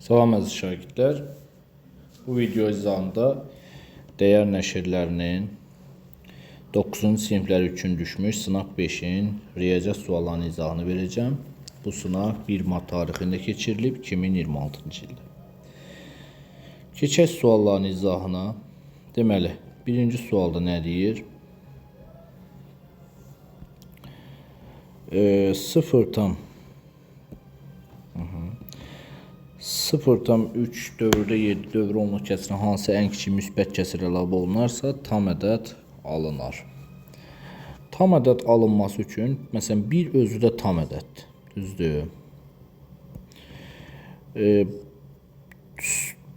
Salam əziz şagirdlər. Bu video izahında dəyər nəşrlərinin 9-cu siniflər üçün düşmüş sınaq 5-in riyaziyyat suallarının izahını verəcəm. Bu sınaq 1 mart tarixində keçirilib 2026-cı ildə. Keçək sualların izahına. Deməli, birinci sualda nə deyir? 0,3 dövrdə 7 dövr onluq kəsirin hansı ən kiçik müsbət kəsir əlavə olunarsa tam ədəd alınır. Tam ədəd alınması üçün, məsələn, bir özü də tam ədəddir. Düzdür.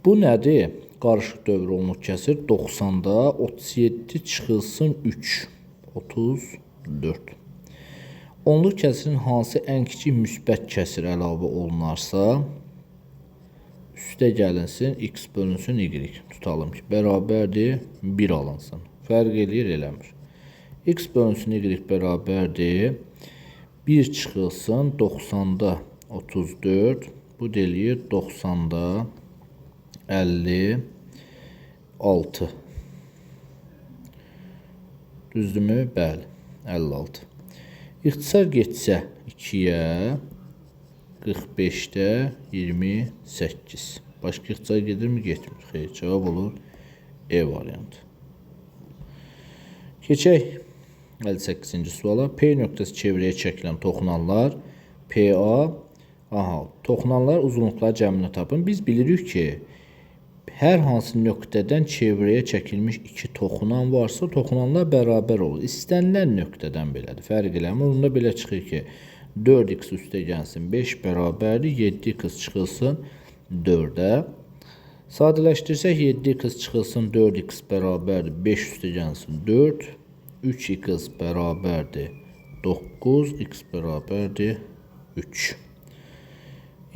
Bu nədir? Qarışıq dövr onluq kəsir 90-da 37 çıxılsın 3, 34. Onluq kəsirin hansı ən kiçik müsbət kəsir əlavə olunarsa, üstə gəlinsin, x bölünsün, y. Tutalım ki, bərabərdir, 1 alınsın. Fərq eləyir, eləmir. X bölünsün, y bərabərdir, 1 çıxılsın, 90-da 34, bu deyir 90-da 56. Düzdürmü? Bəli, 56. İxtisar getsə 2-yə, 45-də 28. Başqa ixtisar gedirmi? Getmir. Xeyr, cavab olur E variantı. Keçək 58-ci suala. P nöqtəsi çevrəyə çəkilən toxunanlar PA, toxunanlar uzunluqları cəmini tapın. Biz bilirik ki, hər hansı nöqtədən çevrəyə çəkilmiş iki toxunan varsa, toxunanlar bərabər olur. İstənilən nöqtədən belədir. Fərq eləmir. Onda belə çıxır ki, 4x üstə gəlsin 5 bərabərdir. 7x çıxılsın 4-ə. Sadələşdirsək 7x çıxılsın 4x bərabərdir. 5 üstə gəlsin 4. 3x bərabərdir 9. X bərabərdir 3.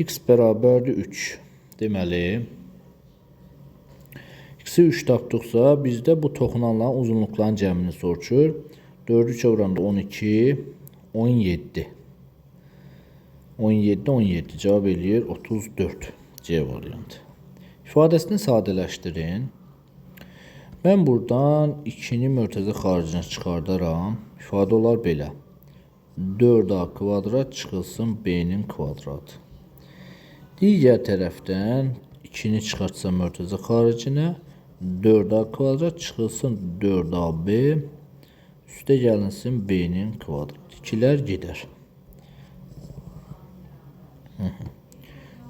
X bərabərdir 3. Deməli, x-i 3 tapdıqsa, bizdə bu toxunanların uzunluqların cəmini soruşur. 4-ü 3-ə vuranda 12, 17. 17, 17 cavab eləyir 34. C variantı. İfadəsini sadələşdirin. Mən buradan 2-ni mörtəzə xaricinə çıxardaram. İfadə olar belə. 4a kvadrat çıxılsın b-nin kvadratı. Digər tərəfdən 2-ni çıxartsam mörtəzə xaricinə 4a kvadrat çıxılsın 4ab üstə gəlinsin b-nin kvadratı. 2-lər gedər.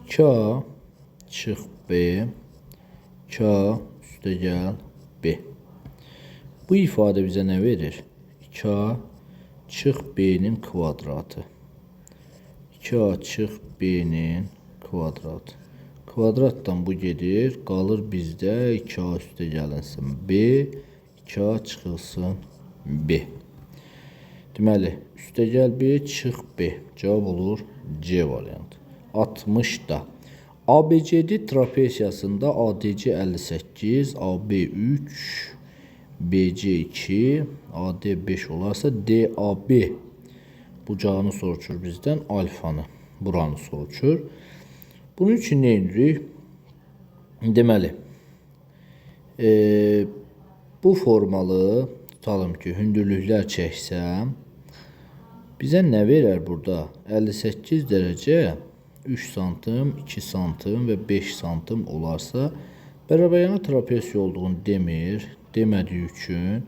K çıx b, K üstə gəl b. Bu ifadə bizə nə verir? 2a çıx b-nin kvadratı. 2a çıx b-nin kvadratı. Kvadratdan bu gedir, qalır bizdə 2a üstə gəlinsin b, 2a çıxılsın b. Deməli, üstə gəl b, çıx b. Cavab olur C variantı. 60-da. ABCD trapesiyasında ADC 58, AB 3, BC 2, AD 5 olarsa DAB bucağını soruşur bizdən, alfanı, buranı soruşur. Bunun üçün nə edirik? Deməli, bu formalı tutalım ki, hündürlüklər çəksəm, bizə nə verər burada? 58 dərəcə 3 santim, 2 santim və 5 santim olarsa, bərabəryanı trapesiya olduğunu demir. Demədiyi üçün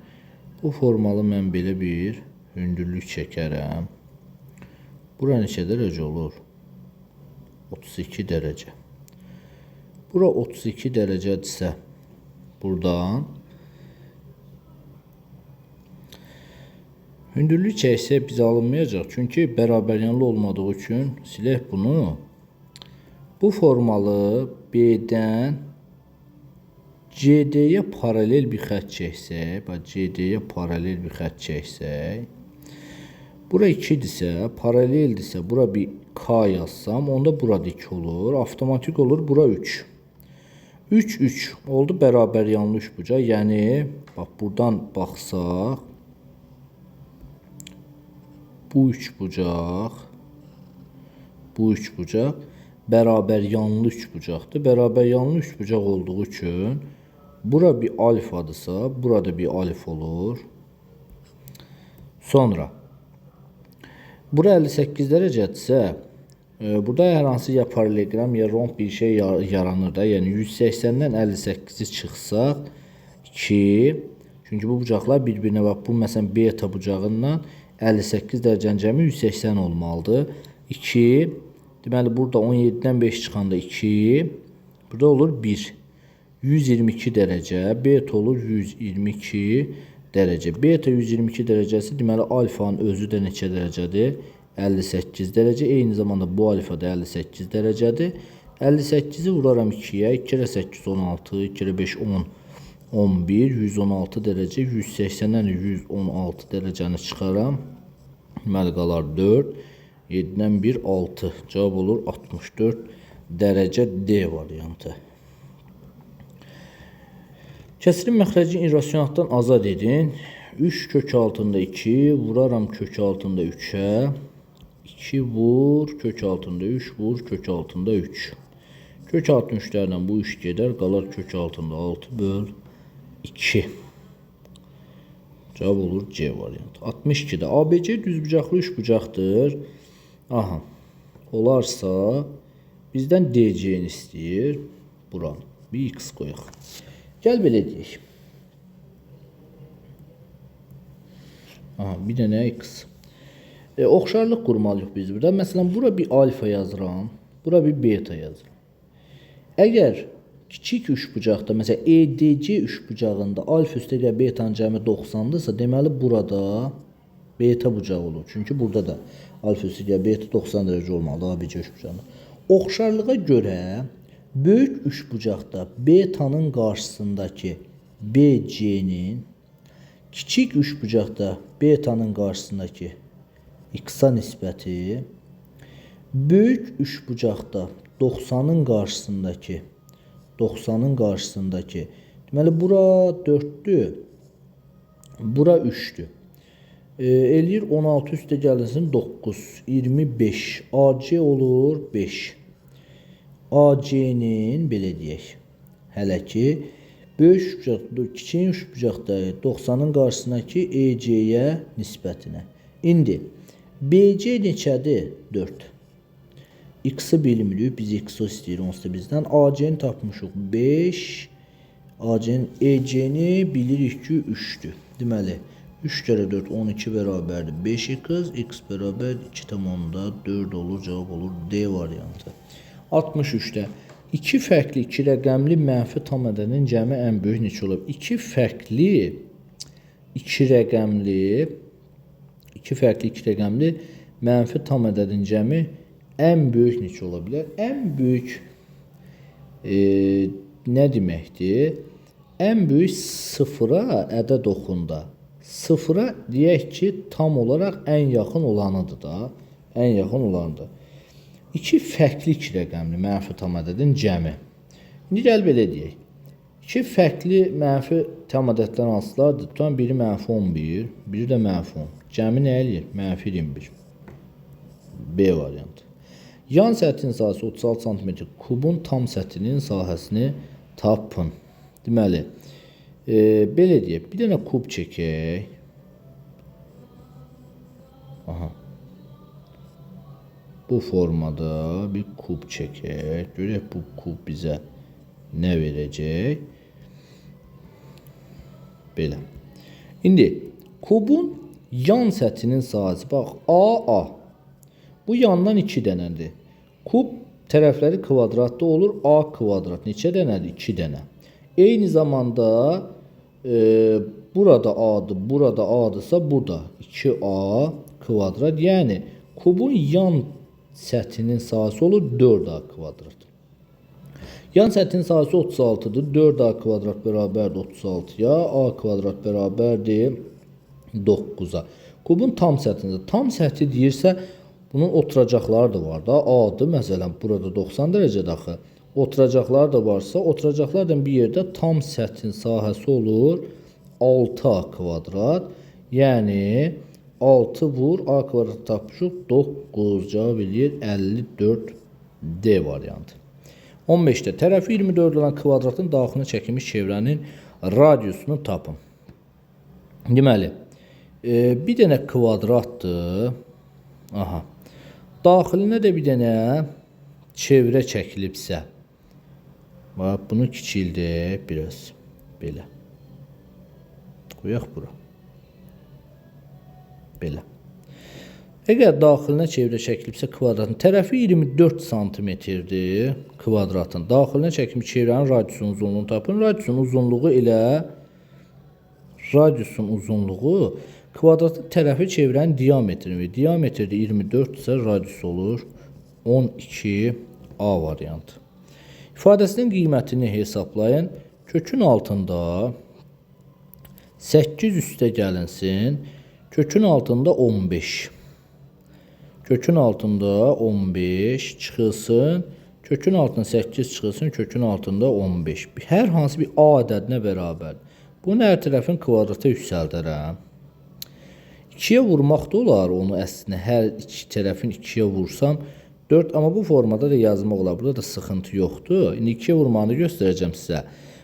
bu formalı mən belə bir hündürlük çəkərəm. Bura neçə dərəcə olur? 32 dərəcə. Bura 32 dərəcədirsə, buradan hündürlük çəksək bizə alınmayacaq. Çünki bərabəryanlı olmadığı üçün silək bunu. Bu formalı B-dən CD-yə paralel bir xətt çəksək, CD-yə paralel bir xətt çəksək, bura 2-dirsə, paraleldirsə, bura bir K yazsam, onda burada 2 olur. Avtomatik olur, bura 3. 3, 3 oldu bərabəryanlı üçbucaq. Yəni, buradan baxsaq, bu üçbucaq bərabər yanlı üçbucaqdır. Bərabər yanlı üçbucaq olduğu üçün bura bir alfadırsa, burada bir alfa olur. Sonra bura 58 dərəcədirsə, burada hər hansı ya paralelogram ya romb bir şey yaranır da. Yəni 180-dən 58-i çıxsaq 2. Çünki bu bucaqlar bir-birinə bax. Bu məsələn beta bucağından 58 dərəcənin cəmi 180 olmalıdır. 2. Deməli burada 17-dən 5 çıxanda 2. Burada olur 1. 122 dərəcə. Beta olur 122 dərəcə. Beta 122 dərəcəsi deməli alfanın özü də neçə dərəcədir? 58 dərəcə. Eyni zamanda bu alfa da 58 dərəcədir. 58-i vuraram 2-yə. 2 kere 8 16, 2 kere 5 10, 11, 116 dərəcə. 180-dən 116 dərəcəni çıxaram. Deməli qalar 4. 7-dən 1 6. Cavab olur 64 dərəcə D variantı. Kəsirin məxrəci irrasionaldan azad edin. 3 kök altında 2, vuraram kök altında 3'ə. 2 vur, kök altında 3, vur, kök altında 3. Kök 63'lərdən bu 3 gedər, qalar kök altında 6 böl 2. Cavab olur C variantı. 62'də ABC düzbucaqlı üçbucaqdır. Aha, olarsa bizdən DC'ni istəyir. Buranı bir x qoyaq. Gəl belə deyək. Aha, bir dənə x. Oxşarlıq qurmalıyıq biz burada. Məsələn, bura bir alfa yazıram. Bura bir beta yazıram. Əgər kiçik üçbucaqda, məsələn, EDC üçbucağında alfa üstəgəl betanın cəmi 90-dırsa, deməli burada beta bucağı olur. Çünki burada da alfa üstəgəl beta 90 dərəcə olmalıdır ABC üçbucağında. Oxşarlığa görə böyük üçbucaqda betanın qarşısındakı BC-nin kiçik üçbucaqda betanın qarşısındakı x-a nisbəti böyük üçbucaqda 90'ın qarşısındakı deməli bura 4'dür. Bura 3'dür. Eləyir 16 üstə gəlinsin 9, 25. AC olur 5. AC-nin belə deyək. Hələ ki böyük üçbucaqda, kiçik üçbucaqda 90'ın qarşısındakı EC-yə nisbətinə. İndi BC neçədir? 4. X-i bilmirik. Biz X-i istəyirik. Onsuz da bizdən. AC-ni tapmışıq 5. AC-nin EC-ni bilirik ki 3'dür. Deməli 3 kere 4 12 bərabərdir 5x. X bərabər 2,4 olur. Cavab olur D variantı. 63'də iki fərqli iki rəqəmli mənfi tam ədədin cəmi ən böyük neçə ola bilər? İki fərqli iki rəqəmli mənfi tam ədədin cəmi ən böyük neçə ola bilər? Ən böyük nə deməkdir? Ən böyük sıfıra ədəd oxunda. Sıfıra deyək ki, tam olaraq ən yaxın olanıdır da. Ən yaxın olanıdır. İki fərqli iki rəqəmli mənfi tam ədədin cəmi. İndi gəl belə deyək. İki fərqli mənfi tam ədədlər hansılardır? Tutan biri mənfi 11, biri də mənfi 10. Cəmi nə eləyir? Mənfi 21. B variantı. Yan səthin sahəsi 36 cm. Kubun tam səthinin sahəsini tapın. Deməli, belə deyək. Bir dənə kub çəkək. Aha. Bu formada bir kub çəkək. Görək bu kub bizə nə verəcək? Belə. İndi kubun yan səthinin sahəsi bax AA. Bu yandan 2 dənədir. Kub tərəfləri kvadratda olur. A kvadrat neçə dənədir? 2 dənə. Eyni zamanda burada A'dır, burada A'dırsa burada 2A kvadrat. Yəni kubun yan səthinin sahəsi olur 4A kvadrat. Yan səthin sahəsi 36'dır. 4A kvadrat bərabərdir 36'ya. A kvadrat bərabərdir 9'a. Kubun tam səthində. Tam səthi deyirsə, bunun oturacaqları da var da. A'dır. Məsələn, burada 90 dərəcədə axı. Oturacaqlar da varsa, oturacaqlardan bir yerdə tam səthin sahəsi olur 6A kvadrat. Yəni 6 vur A kvadrat tapmışıq 9. Cavab eləyir 54 D variantı. 15-də tərəfi 24 olan kvadratın daxilini çəkilmiş çevrənin radiusunu tapın. Deməli, bir dənə kvadratdır. Aha. Daxilinə də bir dənə çevrə çəkilibsə. Bax, bunu kiçildir biraz. Belə. Qoyaq bura. Belə. Əgər daxilinə çevrə çəkilibsə kvadratın tərəfi 24 santimetrdir. Kvadratın daxilinə çəkilmiş çevrənin radiusunun uzunluğunu tapın. Radiusun uzunluğu kvadratın tərəfi çevrənin diametrini. Diametrdə 24 isə radius olur 12A variantı. İfadəsinin qiymətini hesablayın. Kökün altında 8 üstə gəlinsin. Kökün altında 15. Kökün altında 15 çıxılsın. Kökün altında 8 çıxılsın. Kökün altında 15. Hər hansı bir A ədədinə bərabər. Bunu hər tərəfin kvadrata yüksəldərəm. 2-yə vurmaq da olar onu əslində. Hər iki tərəfin 2-yə vursam 4. Amma bu formada da yazmaq olar. Burada da sıxıntı yoxdur. İndi 2-yə vurmağını göstərəcəm sizə.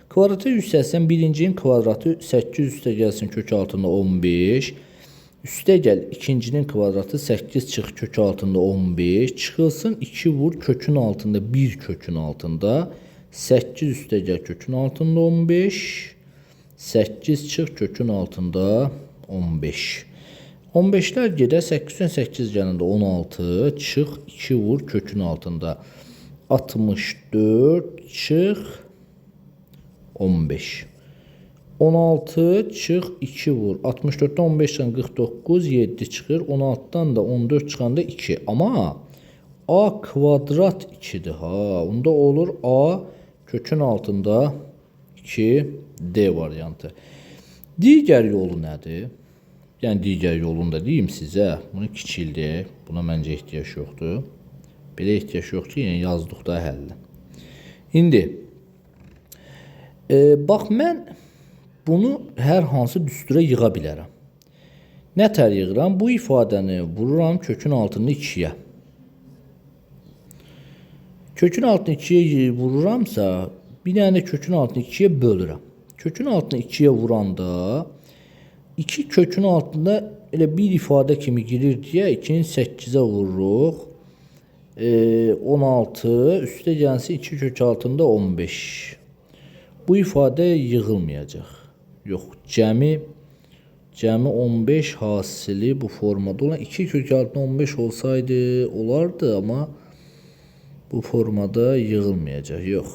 Kvadrata yüksəlsən birincinin kvadratı 8 üstə gəlsin kök altında 15. Üstə gəl ikincinin kvadratı 8 çıx kök altında 15. Çıxılsın 2 vur kökün altında 1 kökün altında. 8 üstə gəl kökün altında 15. 8 çıx kökün altında 15. 15'ler gedə 8'dən 8 gəlində 16 çıx 2 vur kökün altında 64 çıx 15. 16 çıx 2 vur 64'dən 15'dən 49 7 çıxır 16'dan da 14 çıxanda 2. Amma A kvadrat 2'dir ha. Onda olur A kökün altında 2 D variantı. Digər yolu nədir? Yəni digər yolunu da deyim sizə. Bunu kiçildir. Buna məncə ehtiyac yoxdur. Belə ehtiyac yoxdur. Yəni yazdıqda həlli. İndi bax mən bunu hər hansı düstura yığa bilərəm. Nətər yığıram? Bu ifadəni vururam kökün altında 2-yə. Kökün altını 2'ye vururamsa bir dənə kökün altını 2'ye bölürəm. Kökün altını 2'ye vuranda 2 kökün altında elə bir ifadə kimi girir deyə 2'nin 8'e vururuq. 16 üstə gəlsin 2 kök altında 15. Bu ifadə yığılmayacaq. Yox, cəmi 15 hasili bu formada olan 2 kök altında 15 olsaydı olardı, amma bu formada yığılmayacaq. Yox.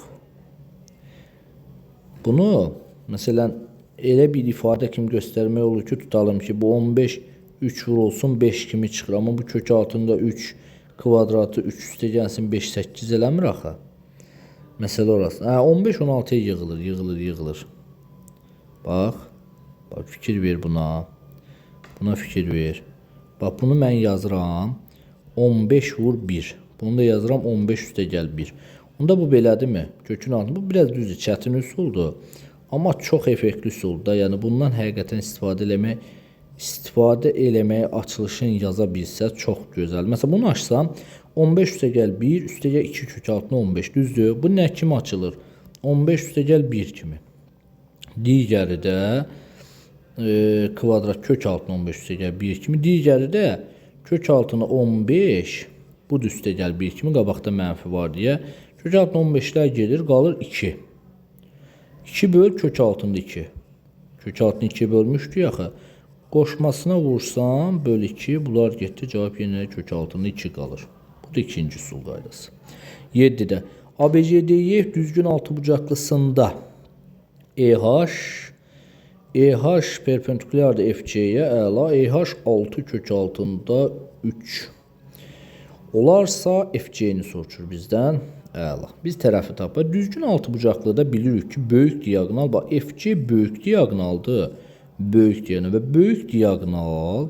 Bunu məsələn elə bir ifadə kimi göstərmək olur ki, tutalım ki, bu 15 3 vur olsun 5 kimi çıxır. Amma bu kök altında 3 kvadratı 3 üstə gəlsin 5 8 eləmir axı. Məsələ orası. 15 16'ya yığılır. Bax fikir ver buna. Buna fikir ver. Bax bunu mən yazıram. 15 vur 1. Bunu da yazıram 15 üstə gəl 1. Onda bu belədirmi? Kökün altında. Bu biraz düzdür, çətin üsuldur. Amma çox effektli üsuldur. Yəni bundan həqiqətən istifadə eləməyə açılışın yaza bilsə çox gözəl. Məsələn bunu açsam 15 üstə gəl 1 üstə gəl 2 kök altına 15 düzdür. Bu nə kimi açılır? 15 üstə gəl 1 kimi. Digəri də kvadrat kök altına 15 üstə gəl 1 kimi. Digəri də kök altına 15 bu da üstə gəl 1 kimi. Qabaqda mənfi var deyə. Kök altına 15'lər gelir, qalır 2. 2 böl kök altında 2. Kök altını 2'ye bölmüşdü axı. Qoşmasına vursam böl 2, bunlar getdi. Cavab yenə kök altında 2 qalır. Bu da ikinci usul qaydası. 7-də ABCDY düzgün altıbucaqlısında EH perpendikulardır FC'ye əla. EH 6 kök altında 3 olarsa FC'ni soruşur bizdən. Əla. Biz tərəfi tapar. Düzgün altıbucaqlıda bilirik ki, böyük diagonal, bax FC böyük diagonaldır. Böyük diagonal və böyük diagonal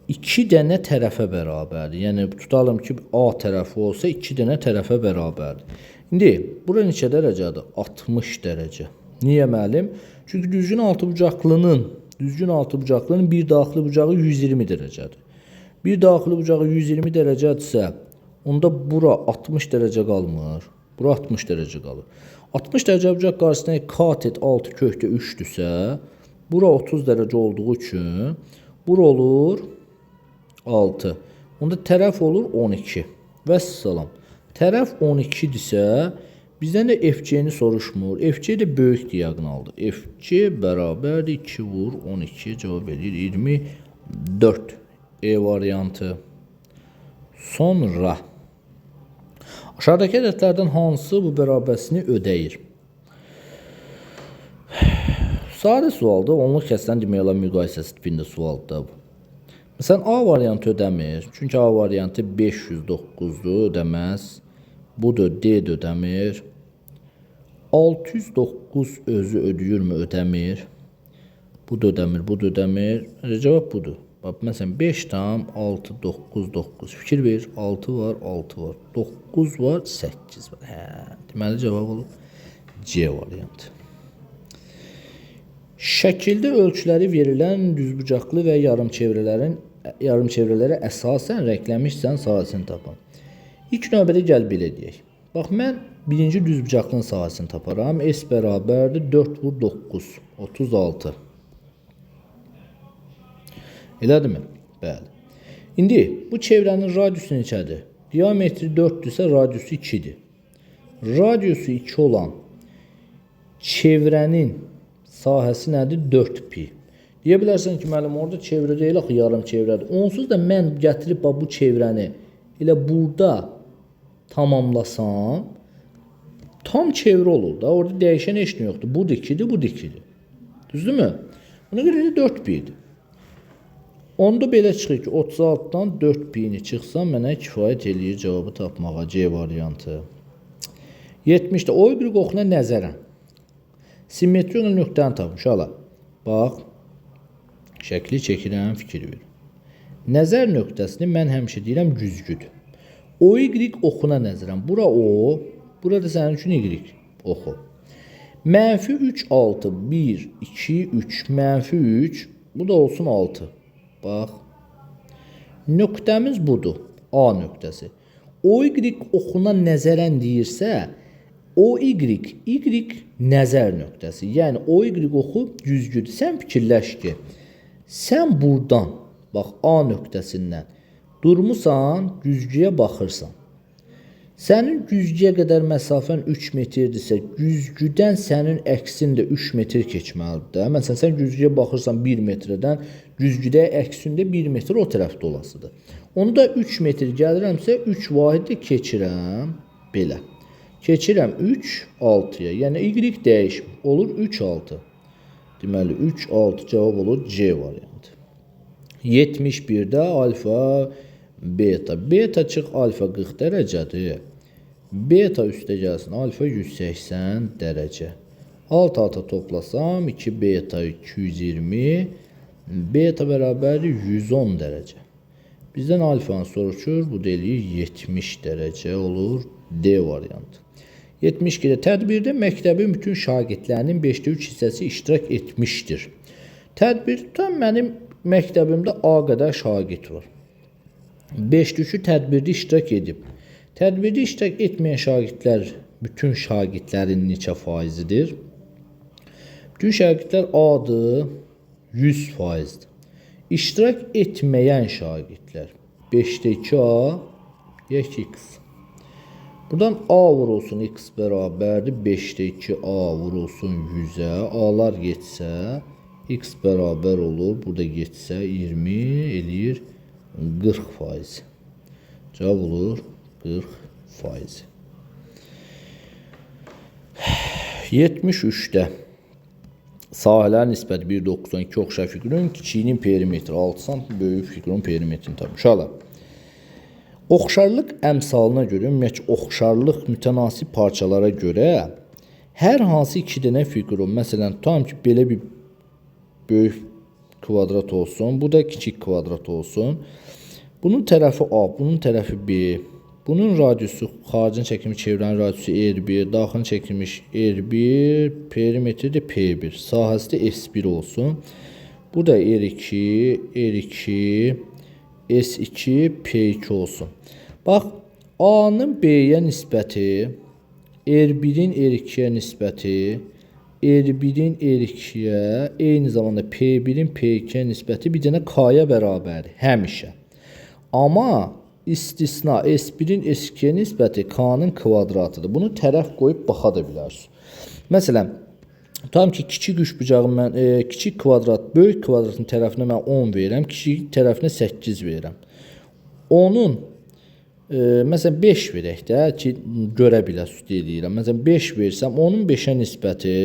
2 dənə tərəfə bərabərdir. Yəni tutalım ki, A tərəfi olsa 2 dənə tərəfə bərabərdir. İndi bura neçə dərəcədir? 60 dərəcə. Niyə müəllim? Çünki düzgün altıbucaqlının bir daxili bucağı 120 dərəcədir. Bir daxili bucağı 120 dərəcədirsə, onda bura 60 dərəcə qalmır. Bura 60 dərəcə qalır. 60 dərəcə bucaq qarşısına katet 6 kökdə 3-dürsə, bura 30 dərəcə olduğu üçün bura olur 6. Onda tərəf olur 12. Vəssalam. Tərəf 12-dirsə, bizdən də FC-ni soruşmur. FC də böyük diaqonaldır. FC bərabərdir 2 vur 12 cavab verir 24. E variantı. Sonra aşağıdakı ədədlərdən hansı bu bərabəsini ödəyir? Sadə sualdır. Onluq kəsilən demək olar müqayisəsi tipində sualdır bu. Məsələn, A variantı ödəmir. Çünki A variantı 509-dur, ödəməz. Bu da D də ödəmir. 609 özü ödəyirmi? Ödəmir. Bu da ödəmir, bu da ödəmir. Cavab budur. Bax, məsələn, 5 tam 6, 9, 9. Fikir ver, 6 var, 6 var. 9 var, 8 var. Deməli, cavab olur C variantı. Şəkildə ölçüləri verilən düzbucaqlı və yarımçevrələrə əsasən rənglənmişsən sahəsini tapın. İlk növbədə gəl belə deyək. Bax, mən birinci düzbucaqlının sahəsini taparam. S bərabərdir 4 vur 9, 36. Elədirmi? Bəli. İndi bu çevrənin radiusu neçədir? Diametri 4-dürsə radiusu 2-dir. Radiusu 2 olan çevrənin sahəsi nədir? 4pi. Deyə bilərsən ki, müəllim, orada çevrə deyil, axı yarım çevrədir. Onsuz da mən gətirib bu çevrəni elə burada tamamlasam, tam çevrə olur da. Orada dəyişən heç nə yoxdur. Bu da 2-dir, bu da 2-dir. Düzdürmü? Buna görə də 4pi-dir. Onda belə çıxır ki, 36-dan 4pi-ni çıxsam, mənə kifayət eləyir cavabı tapmağa. C variantı. 70-də o bir qoxuna nəzərən. Simmetri olan nöqtəni tapın. Uşaqlar, bax, şəkli çəkirəm, fikir verin. Nəzər nöqtəsini mən həmişə deyirəm güzgüdür. O-Y oxuna nəzərəm. Bura O, burada sənin üçün Y oxu. Mənfi 3, 6, 1, 2, 3, mənfi 3, bu da olsun 6. Bax, nöqtəmiz budur, A nöqtəsi. O-Y oxuna nəzərən deyirsə, Y nəzər nöqtəsi. Yəni, O-Y oxu güzgüdür. Sən fikirləş ki, sən buradan, bax, A nöqtəsindən durmusan, güzgüyə baxırsan. Sənin güzgüyə qədər məsafən 3 metrdirsə, güzgüdən sənin əksin də 3 metr keçməlidir. Məsələn, sən güzgüyə baxırsan 1 metrdən, güzgüdə əksində 1 metr o tərəfdə olasıdır. Onu da 3 metr gəlirəmsə, 3 vahidi keçirəm belə. Keçirəm 3, 6-ya. Yəni, Y dəyişmir. Olur 3, 6. Deməli, 3, 6 cavab olur C variantı. 71-də alfa, beta. Beta çıx alfa 40 dərəcədir. Beta üstə gəlsin alfa 180 dərəcə. Alt-alta toplasam 2 beta 220. Beta bərabərdir 110 dərəcə. Bizdən alfanı soruşur. Bu deyil 70 dərəcə olur D variantı. 72-də tədbirdə məktəbin bütün şagirdlərinin 5-də 3 hissəsi iştirak etmişdir. Tədbirdə mənim məktəbimdə A qədər şagird var. 5-də 3-ü tədbirdə iştirak edib. Tədbirdə iştirak etməyən şagirdlər bütün şagirdlərin neçə faizidir? Bütün şagirdlər A-dır, 100%-dir. İştirak etməyən şagirdlər 5-də 2A, yək X. Buradan A vurulsun X bərabərdir 5-də 2A vurulsun 100-ə. A-lar getsə X bərabər olur. Burada getsə 20 eləyir 40%. Cavab olur 40%. 73-də sahələr nisbəti 1.92 oxşar fiqurun kiçiyinin perimetri 6 sm, böyük fiqurun perimetrini tapın. Uşaqlar, oxşarlıq əmsalına görə, ümumiyyətlə oxşarlıq mütənasib parçalara görə hər hansı 2 dənə fiqurun, məsələn, tutam ki, belə bir böyük kvadrat olsun, bu da kiçik kvadrat olsun. Bunun tərəfi A, bunun tərəfi B. Bunun radiusu, xaricin çəkilmiş çevrənin radiusu R1, daxilin çəkilmiş R1, perimetri də P1, sahəsi də S1 olsun. Bu da R2, R2, S2, P2 olsun. Bax, A-nın B-yə nisbəti, R1-in R2-yə nisbəti, R1-in R2-yə, eyni zamanda P1-in P2-yə nisbəti bir dənə K-ya bərabərdir həmişə. Amma istisna S1-in S2-yə nisbəti K-nın kvadratıdır. Bunu tərəf qoyub baxa da bilərsiniz. Məsələn, tutam ki, kiçik üçbucağın mən kiçik kvadrat, böyük kvadratın tərəfinə mən 10 verirəm, kiçik tərəfinə 8 verirəm. Onun məsələn 5 verək də ki, görə biləsiniz deyirəm. Məsələn 5 versəm, onun 5-ə nisbəti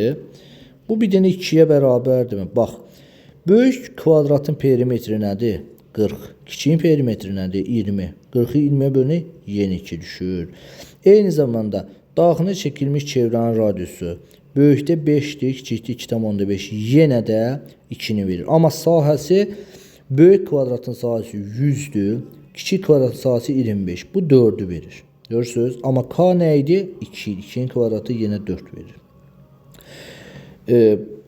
bu bir dənə 2-yə bərabərdirmi? Bax, böyük kvadratın perimetri nədir? 40. Kiçiyin perimetri nədir? 20. 40-ı 20-yə bölünək, yenə 2 düşür. Eyni zamanda daxilində çəkilmiş çevrənin radiusu böyükdə 5-dir, kiçikdə 2,5. Yenə də 2-ni verir. Amma sahəsi böyük kvadratın sahəsi 100-dür. Kiçik kvadratın sahəsi 25. Bu 4-ü verir. Görürsünüz? Amma K nə idi? 2. 2-nin kvadratı yenə 4 verir.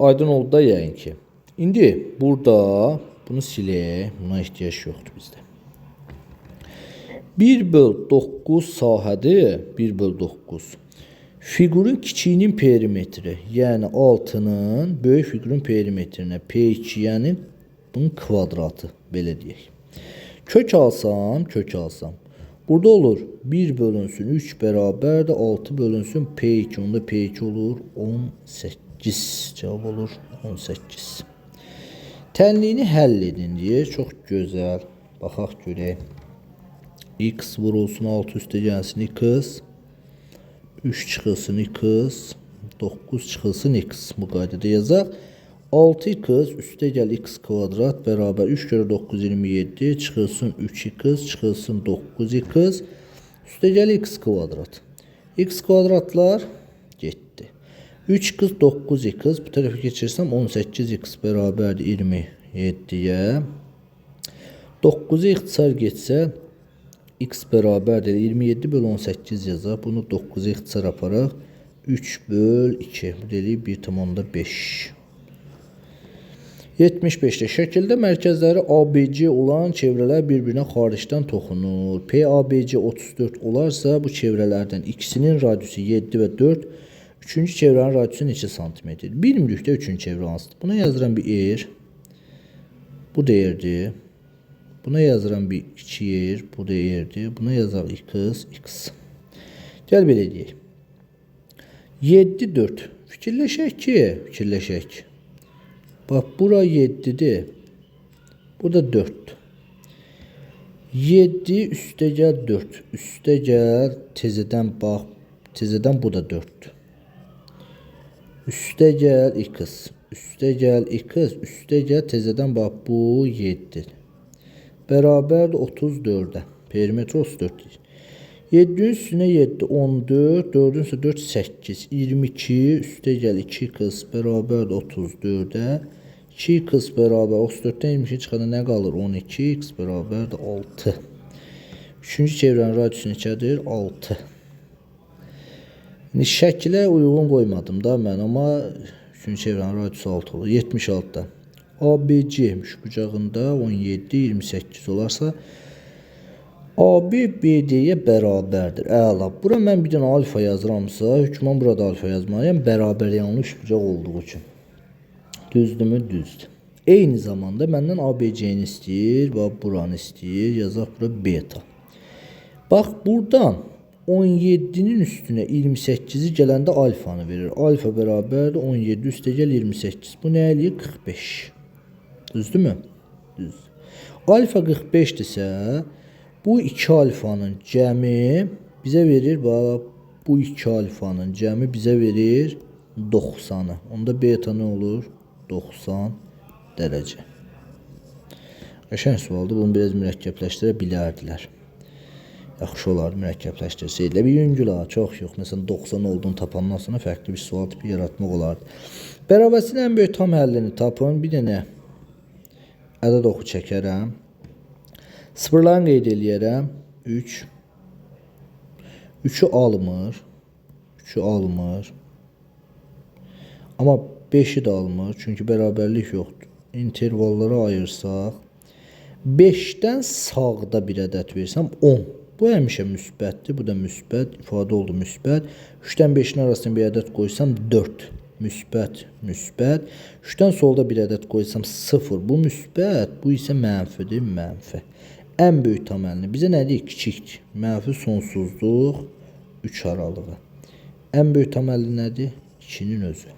Aydın oldu da yəqin ki. İndi burada bunu silək. Buna ehtiyac yoxdur bizdə. 1/9 sahədir. 1/9. Fiqurun kiçiyinin perimetri, yəni 6-nın böyük fiqurun perimetrinə P2, yəni bunun kvadratı, belə deyək. Kök alsam. Burada olur 1 bölünsün 3 bərabərdir 6 bölünsün P2. Onda P2 olur 18. Cavab olur 18. Tənliyini həll edin deyir. Çox gözəl. Baxaq görək. X vurulsun 6 üstə gəlsin x. 3 çıxılsın x. 9 çıxılsın x. Bu qaydada yazaq. 6x üstə gəl x kvadrat bərabər 3 kere 9 27 çıxılsın 3x çıxılsın 9x üstə gəl x kvadrat. X kvadratlar getdi. 3x 9x bu tərəfə keçirsəm 18x bərabərdir 27-yə. 9-u ixtisar getsə x bərabərdir 27 bölü 18 yazaq. Bunu 9-u ixtisar aparaq 3 böl 2 bu deyilik 1,5. 75'te şəkildə mərkəzləri ABC olan çevrələr bir-birinə xaricdən toxunur. PABC 34 olarsa bu çevrələrdən ikisinin radiusu 7 və 4. Üçüncü çevrənin radiusu neçə santimetrdir? Bilmirik də üçüncü çevrə hansıdır. Buna yazıram bir R. Bu değerdir. Buna yazıram bir 2R. Bu değerdir. Buna yazaq X. Gəl belə deyək. 7, 4. Fikirləşək. Bak bura 7'dir. Bu da 4. 7 üstə gəl 4. Üstə gəl tezədən bax. Tezədən bu da 4. Üstə gəl x. Üstə gəl x. Üstə gəl tezədən bax bu 7. Bərabərdir 34'ə. Perimetr 34. 7'nin üstünə 7 14. 4'ün üstünə 4 8. 22 üstə gəl 2x bərabərdir 34'ə. 2x bərabər 34'dən 22 çıxanda nə qalır? 12x bərabərdir 6. Üçüncü çevrənin radiusu neçədir? 6. İndi şəkilə uyğun qoymadım da mən, amma üçüncü çevrənin radiusu 6 olur. 76'da. ABC üçbucağında 17, 28 olarsa AB BD-yə bərabərdir. Əla. Bura mən bir dənə alfa yazıramsa, hökmən burada alfa yazmalıyam. Bərabər yanlı üçbucaq olduğu üçün. Düzdürmü? Düzdür. Eyni zamanda məndən ABC-ni istəyir. Bax, buranı istəyir. Yazaq bura beta. Bax, buradan 17'nin üstünə 28'i gələndə alfanı verir. Alfa bərabərdir 17 üstə gəl 28. Bu nə eləyir? 45. Düzdürmü? Düz. Alfa 45-dirsə, bu 2 alfanın cəmi bizə verir. Bax, bu 2 alfanın cəmi bizə verir 90'ı. Onda beta nə olur? 90 dərəcə. Qəşəng sualdır. Bunu biraz mürəkkəbləşdirə bilərdilər. Yaxşı olardı mürəkkəbləşdirsəydi. Bir yüngül ha, çox yox. Məsələn 90 olduğunu tapandan sonra fərqli bir sual tipi yaratmaq olardı. Bərabərsinin ən böyük tam həllini tapın. Bir dənə ədəd oxu çəkərəm. Sıfırlarını qeyd eləyərəm. 3. 3'ü almır. 3'ü almır. Amma 5'i də almır. Çünki bərabərlik yoxdur. İntervallara ayırsaq 5'dən sağda bir ədəd versəm 10. Bu həmişə müsbətdir, bu da müsbət, ifadə oldu müsbət. 3-dən 5-in arasına bir ədəd qoysam 4, müsbət, müsbət. 3-dən solda bir ədəd qoysam 0, bu müsbət, bu isə mənfidir, mənfi. Ən böyük tam əlini bizə nə deyir? Kiçikdir. Mənfi sonsuzluq 3 aralığı. Ən böyük tam əlli nədir? 2-nin özü.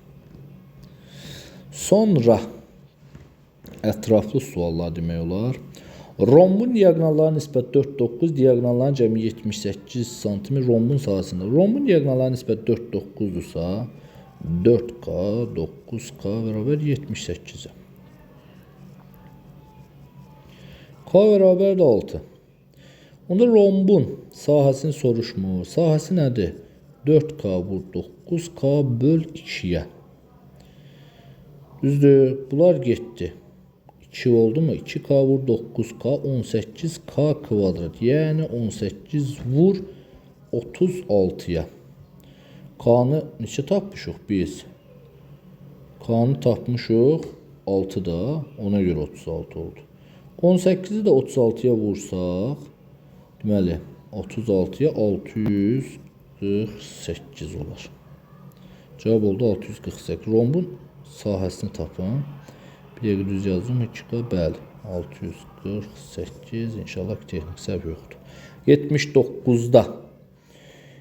Sonra ətraflı suallar demək olar. Rombun diaqnallarına nisbət 4, 9, diaqnalların cəmi 78 cm rombun sahəsində. Rombun diaqnallarına nisbət 4, 9-dursa 4K, 9K bərabər 78-ə. K bərabər də 6. Onda rombun sahəsini soruşmur. Sahəsi nədir? 4K vur 9K böl 2-yə. Düzdür, bunlar getdi. 2 oldu mu? 2K vur 9K 18K kvadrat. Yəni 18 vur 36-ya. K'nı neçə tapmışıq biz? K'nı tapmışıq 6 da. Ona görə 36 oldu. 18-i də 36-ya vursaq, deməli 36-ya 648 olar. Cavab oldu 648. Rombun sahəsini tapın. Bir dəqiqə düz yazdım. 2K, bəli. 648. İnşallah ki, texnik səhv yoxdur. 79-da.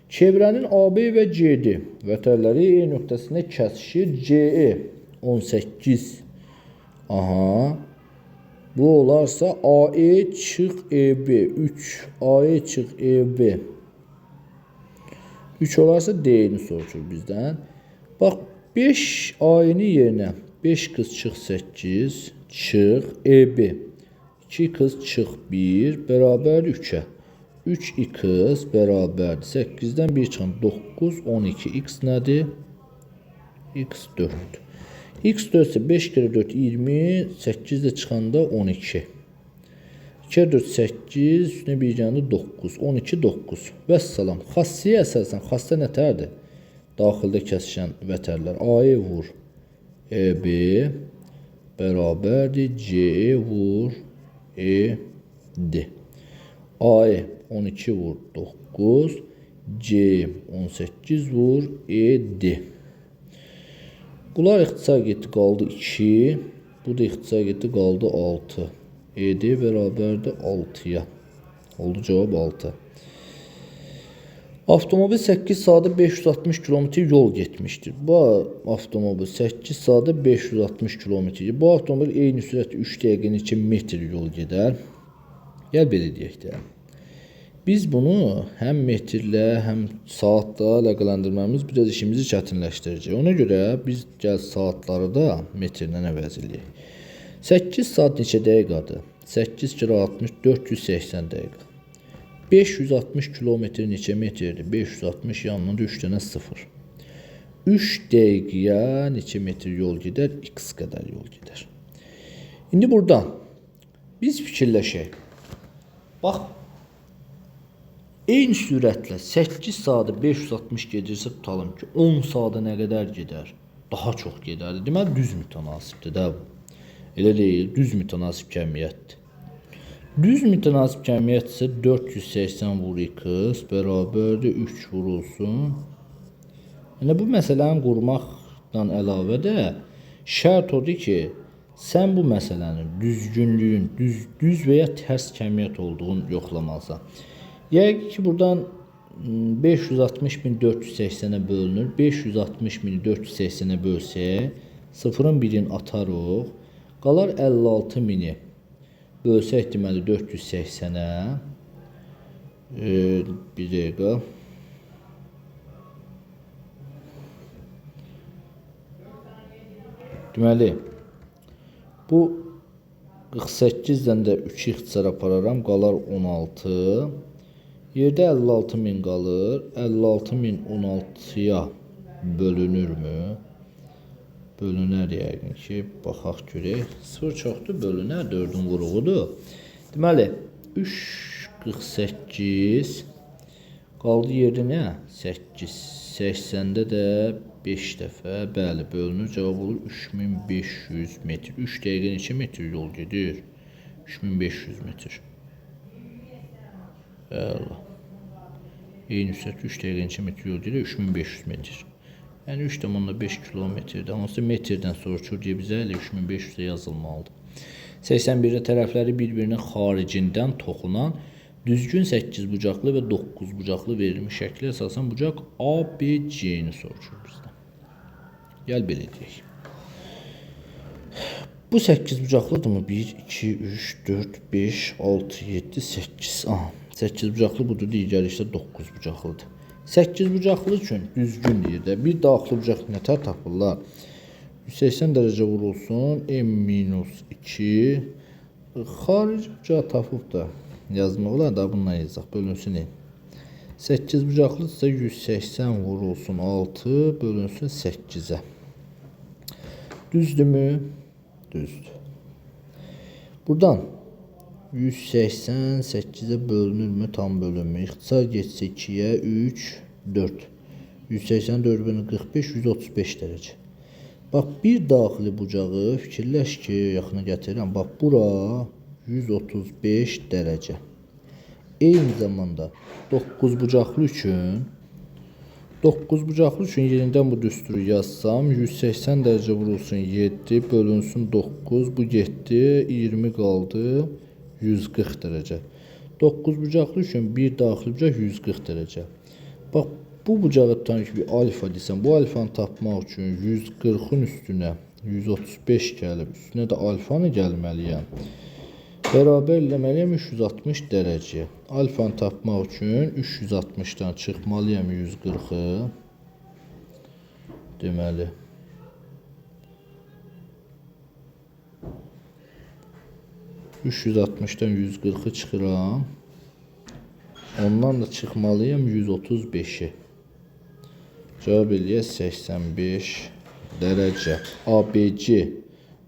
Çevrənin AB və CD vətərləri E nöqtəsində kəsişir. CE 18. Aha. Bu olarsa AE çıx EB 3. AE çıx EB 3 olarsa D-ni soruşur bizdən. Bax 5 AE-ni yerinə 5 qız çıx 8 çıx EB 2 qız çıx 1 bərabər 3-ə. 3 x bərabərdir 8-dən 1 çıxan 9, 12. X nədir? X 4. X 4 isə 5 kere 4 20, 8 də çıxanda 12. 2 kere 4 8, üstünə bir gələndə 9, 12, 9. Vəssalam. Xassiyə əsasən, xassə nətərdir? Daxildə kəsişən vətərlər. AE vur EB bərabərdir CE vur ED. AE 12 vur 9, CE 18 vur ED. Bunlar ixtisar getdi qaldı 2, bu da ixtisar getdi qaldı 6. ED bərabərdir 6-ya. Oldu cavab 6. Avtomobil 8 saatdə 560 km yol getmişdir. Bu avtomobil 8 saatdə 560 km. Bu avtomobil eyni sürətlə 3 dəqiqənin 2 metr yol gedər. Gəl belə deyək də. Biz bunu həm metrlə, həm saatla əlaqələndirməmiz biraz işimizi çətinləşdirəcək. Ona görə biz gəl saatları da metrlə əvəz eləyək. 8 saat neçə dəqiqədir? 8 kere 60, 480 dəqiqə. 560 kilometr neçə metrdir? 560 yanına 3 dənə 0. 3 dəqiqəyə neçə metr yol gedər? X qədər yol gedər. İndi buradan biz fikirləşək. Bax, eyni sürətlə 8 saatı 560 gedirsə tutalım ki, 10 saatı nə qədər gedər? Daha çox gedərdi. Deməli, düz mütənasibdir də bu. Elə deyil, düz mütənasib kəmiyyətdir. Düz mütənasib kəmiyyət isə 480 vur x bərabərdir 3 vurulsun. Yəni, bu məsələni qurmaqla əlavə də şərt odur ki, sən bu məsələnin düzgünlüyün, düz və ya tərs kəmiyyət olduğunu yoxlamalısan. Yəqin ki, buradan 560.480-ə bölünür. 560.480-ə bölsək, 0-ın 1-in atarıq. Qalar 56.000-i bölsək, deməli 480-ə. Bir dəqiqə. Deməli, bu 48-dən də 3 ixtisar apararam. Qalar 16. Yerdə 56.000 qalır. 56.000 16-ya bölünürmü? Bölünər yəqin ki, baxaq görək. 0 çoxdur, bölünər, 4-ün vuruğudur. Deməli, 3.48 qaldı yerdə nə? 8. 80-də də 5 dəfə, bəli, bölünür. Cavab olur 3500 metr. 3 dəqiqə neçə metr yol gedir? 3500 metr. Allah. eyni üstət 3 dəqiqə metr yol gedir 3500 metr. Yəni 3,5 kilometrdir. Hansı metrdən soruşur deyə bizə elə 3500 yazılmalıdır. 81-də tərəfləri bir-birinin xaricindən toxunan düzgün 8 bucaqlı və 9 bucaqlı verilmiş şəklə əsasən bucaq ABC-ni soruşur bizdən. Gəl belə deyək. Bu 8 bucaqlıdırmı? 1, 2, 3, 4, 5, 6, 7, 8. Aha, 8 bucaqlı budur, digəri isə 9 bucaqlıdır. 8 bucaqlı üçün düzgün yerdə bir daxili bucaq nətər tapırlar? 180 dərəcə vurulsun, M-2 xarici bucağı tapıb da yazmaq olar da bundan yazaq, bölünsün n. 8 bucaqlıdırsa 180 vurulsun 6 bölünsün 8-ə. Düzdürmü? Düzdür. Buradan 180 8'e bölünürmü? Tam bölünmü? İxtisar geçsə 2'ye 3, 4. 180 4 bölü 45, 135 derece. Bak bir daxili bucağı fikirləş ki, yaxına gətirirəm. Bak bura 135 derece. Eyni zamanda 9 bucaqlı üçün yerindən bu düsturu yazsam 180 derece vurulsun 7 bölünsün 9 bu getdi 20 qaldı 140 derece. 9 bucaqlı üçün bir daxili bucaq 140 derece. Bax bu bucağı tutan ki bir alfa desəm, bu alfanı tapmaq üçün 140'ın üstünə 135 gəlib, üstünə də alfanı gəlməliyəm. Bərabər eləməliyəm 360 derece. Alfanı tapmaq üçün 360'dan çıxmalıyam 140'ı. Deməli 360'dan 140'ı çıxıram. Ondan da çıxmalıyam 135'i. Cavab eləyək 85 derece. ABC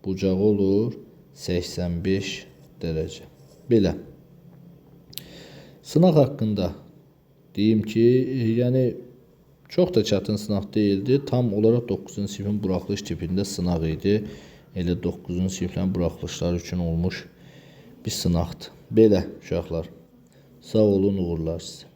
bucağı olur 85 derece. Belə. Sınaq haqqında deyim ki, yəni çox da çətin sınaq deyildi. Tam olaraq 9-cu sinifin buraxılış tipində sınaq idi. Elə 9-cu siniflərin buraxılışları üçün olmuş bir sınaqdır. Belə uşaqlar. Sağ olun, uğurlar sizə.